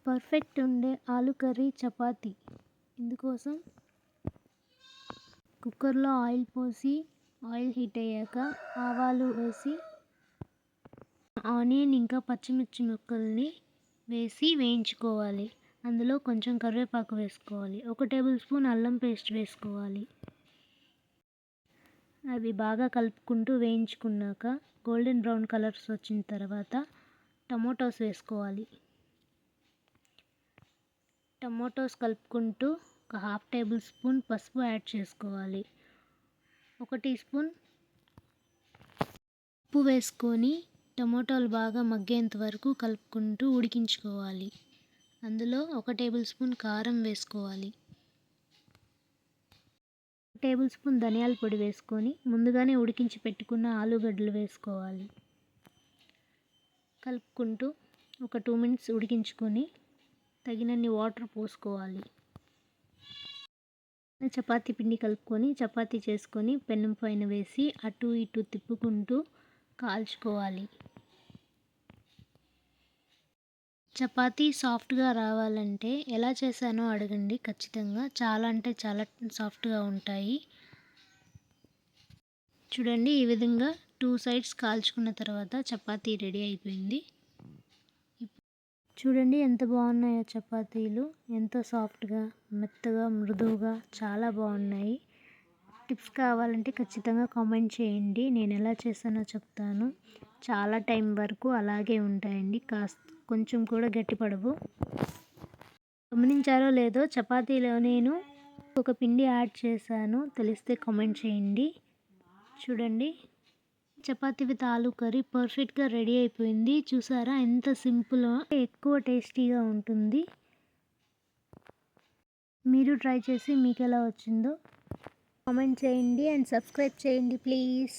Perfect ఉండే ఆలు curry chapati. ఇందుకోసం కుక్కర్లో ఆయిల్ పోసి ఆయిల్ హీట్ అయ్యాక ఆవాలు వేసి ఆనియన్ ఇంకా పచ్చిమిర్చి ముక్కల్ని వేసి వేయించుకోవాలి. అందులో కొంచెం కరివేపాకు వేసుకోవాలి. 1 టేబుల్ స్పూన్ అల్లం పేస్ట్ వేసుకోవాలి. అవి బాగా కలుపుకుంటూ వేయించుకున్నాక గోల్డెన్ బ్రౌన్ కలర్స్ వచ్చిన తర్వాత టమోటాస్ వేసుకోవాలి. టమోటాస్ కలుపుకుంటూ ఒక 1/2 టేబుల్ స్పూన్ పసుపు యాడ్ చేసుకోవాలి. 1 టీ స్పూన్ ఉప్పు వేసుకొని టమోటాలు బాగా మగ్గేంత వరకు కలుపుకుంటూ ఉడికించుకోవాలి. అందులో 1 టేబుల్ స్పూన్ కారం వేసుకోవాలి. 1 టేబుల్ స్పూన్ ధనియాల పొడి వేసుకొని ముందుగానే ఉడికించి పెట్టుకున్న ఆలుగడ్డలు వేసుకోవాలి. కలుపుకుంటూ ఒక 2 మినిట్స్ ఉడికించుకొని తగినన్ని వాటర్ పోసుకోవాలి. చపాతీ పిండి కలుపుకొని చపాతీ చేసుకొని పెనం పైన వేసి అటు ఇటు తిప్పుకుంటూ కాల్చుకోవాలి. చపాతీ సాఫ్ట్గా రావాలంటే ఎలా చేశానో అడగండి. ఖచ్చితంగా చాలా అంటే చాలా సాఫ్ట్గా ఉంటాయి. చూడండి, ఈ విధంగా 2 సైడ్స్ కాల్చుకున్న తర్వాత చపాతీ రెడీ అయిపోయింది. చూడండి ఎంత బాగున్నాయో చపాతీలు. ఎంతో సాఫ్ట్గా, మెత్తగా, మృదువుగా చాలా బాగున్నాయి. టిప్స్ కావాలంటే ఖచ్చితంగా కామెంట్ చేయండి. నేను ఎలా చేశానో చెప్తాను. చాలా టైం వరకు అలాగే ఉంటాయండి. కొంచెం కూడా గట్టిపడవు. గమనించారో లేదో చపాతీలో నేను ఒక పిండి యాడ్ చేశాను. తెలిస్తే కామెంట్ చేయండి. చూడండి, చపాతీ విత్ ఆలు కర్రీ పర్ఫెక్ట్గా రెడీ అయిపోయింది. చూసారా ఎంత సింపుల్, ఎక్కువ టేస్టీగా ఉంటుంది. మీరు ట్రై చేసి మీకు ఎలా వచ్చిందో కామెంట్ చేయండి అండ్ సబ్స్క్రైబ్ చేయండి ప్లీజ్.